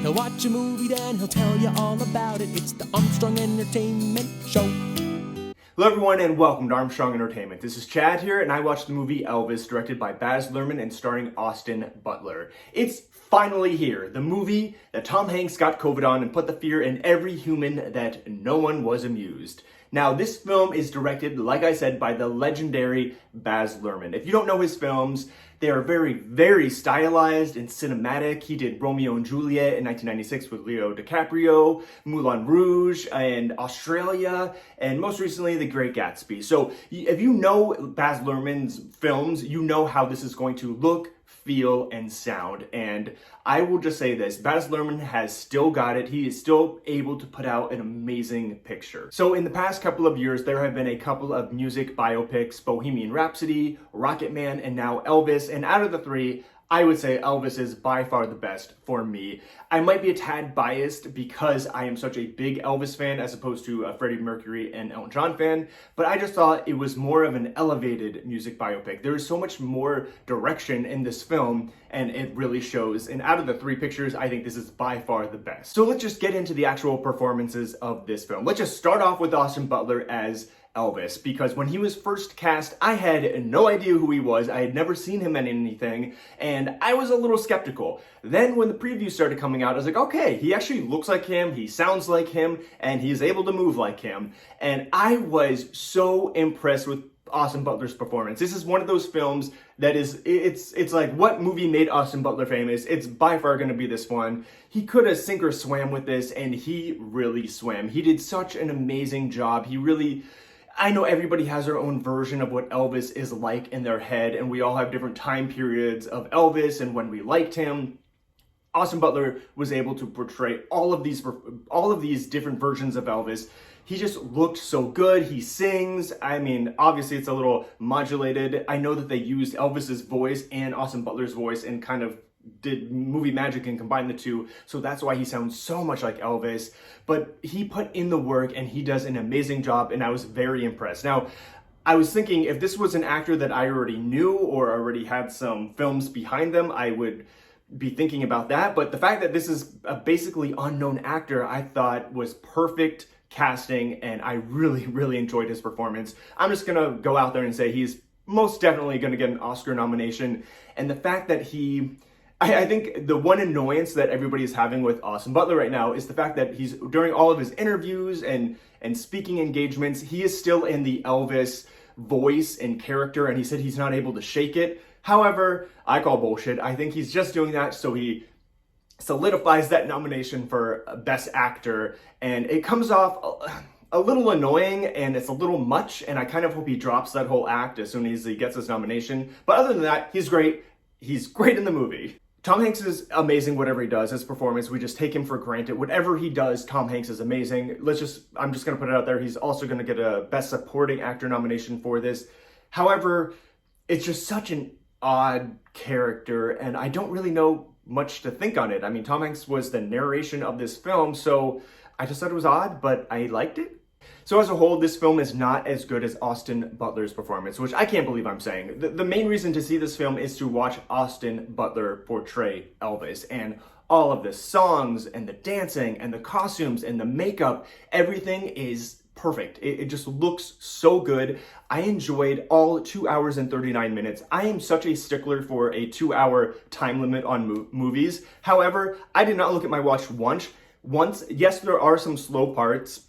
He'll watch a movie, then he'll tell you all about it. It's the Armstrong Entertainment Show. Hello everyone and welcome to Armstrong Entertainment. This is Chad here and I watched the movie Elvis, directed by Baz Luhrmann and starring Austin Butler. It's finally here, the movie that Tom Hanks got COVID on and put the fear in every human that no one was amused. Now, this film is directed, like I said, by the legendary Baz Luhrmann. If you don't know his films, they are very, very stylized and cinematic. He did Romeo and Juliet in 1996 with Leo DiCaprio, Moulin Rouge, and Australia, and most recently, The Great Gatsby. So if you know Baz Luhrmann's films, you know how this is going to look, feel, and sound. And I will just say this, Baz Luhrmann has still got it. He is still able to put out an amazing picture. So in the past couple of years, there have been a couple of music biopics, Bohemian Rhapsody, Rocketman, and now Elvis. And out of the three, I would say Elvis is by far the best for me. I might be a tad biased because I am such a big Elvis fan as opposed to a Freddie Mercury and Elton John fan, but I just thought it was more of an elevated music biopic. There is so much more direction in this film and it really shows. And out of the three pictures, I think this is by far the best. So let's just get into the actual performances of this film. Let's just start off with Austin Butler as Elvis, because when he was first cast, I had no idea who he was. I had never seen him in anything, and I was a little skeptical. Then when the previews started coming out, I was like, okay, he actually looks like him, he sounds like him, and he's able to move like him. And I was so impressed with Austin Butler's performance. This is one of those films that is, it's like, what movie made Austin Butler famous? It's by far going to be this one. He could have sink or swam with this, and he really swam. He did such an amazing job. I know everybody has their own version of what Elvis is like in their head, and we all have different time periods of Elvis and when we liked him. Austin Butler was able to portray all of these different versions of Elvis. He just looked so good. He sings. I mean, obviously it's a little modulated. I know that they used Elvis's voice and Austin Butler's voice and kind of did movie magic and combined the two, so that's why he sounds so much like Elvis. But he put in the work and he does an amazing job, and I was very impressed. Now, I was thinking if this was an actor that I already knew or already had some films behind them, I would be thinking about that. But the fact that this is a basically unknown actor, I thought was perfect casting, and I really, really enjoyed his performance. I'm just gonna go out there and say he's most definitely gonna get an Oscar nomination. And the fact that I think the one annoyance that everybody is having with Austin Butler right now is the fact that he's, during all of his interviews and speaking engagements, he is still in the Elvis voice and character, and he said he's not able to shake it. However, I call bullshit. I think he's just doing that so he solidifies that nomination for Best Actor, and it comes off a little annoying and it's a little much, and I kind of hope he drops that whole act as soon as he gets his nomination. But other than that, he's great. He's great in the movie. Tom Hanks is amazing whatever he does, his performance, we just take him for granted. Whatever he does, Tom Hanks is amazing. I'm just gonna put it out there, he's also gonna get a Best Supporting Actor nomination for this. However, it's just such an odd character, and I don't really know much to think on it. I mean, Tom Hanks was the narration of this film, so I just thought it was odd, but I liked it. So as a whole, this film is not as good as Austin Butler's performance, which I can't believe I'm saying. The main reason to see this film is to watch Austin Butler portray Elvis, and all of the songs and the dancing and the costumes and the makeup, everything is perfect. It just looks so good. I enjoyed all 2 hours and 39 minutes. I am such a stickler for a 2-hour time limit on movies. However, I did not look at my watch once. Yes, there are some slow parts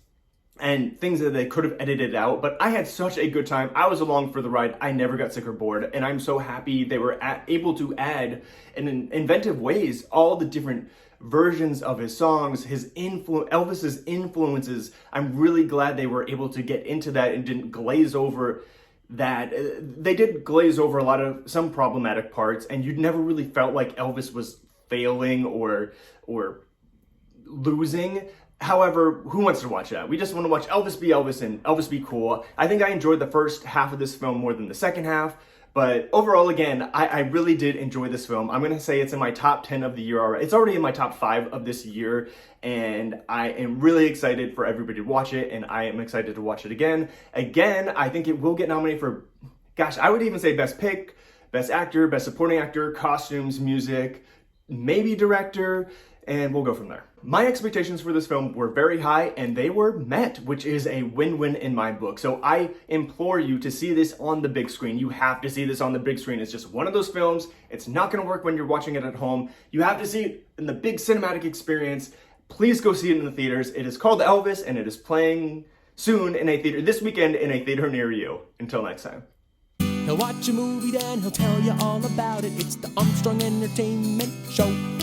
and things that they could have edited out, but I had such a good time. I was along for the ride. I never got sick or bored, and I'm so happy they were able to add in inventive ways all the different versions of his songs, Elvis's influences. I'm really glad they were able to get into that and didn't glaze over that. They did glaze over some problematic parts, and you never really felt like Elvis was failing or losing. However, who wants to watch that? We just want to watch Elvis be Elvis and Elvis be cool. I think I enjoyed the first half of this film more than the second half, but overall, again, I really did enjoy this film. I'm going to say it's in my top 10 of the year already. It's already in my top 5 of this year, and I am really excited for everybody to watch it, and I am excited to watch it again. Again, I think it will get nominated for, gosh, I would even say Best Pick, Best Actor, Best Supporting Actor, Costumes, Music, maybe Director. and we'll go from there. My expectations for this film were very high, and they were met, which is a win-win in my book. So I implore you to see this on the big screen. You have to see this on the big screen. It's just one of those films. It's not going to work when you're watching it at home. You have to see it in the big cinematic experience. Please go see it in the theaters. It is called Elvis, and it is playing soon in a theater, this weekend in a theater near you. Until next time. He'll watch a movie, then he'll tell you all about it. It's the Armstrong Entertainment Show.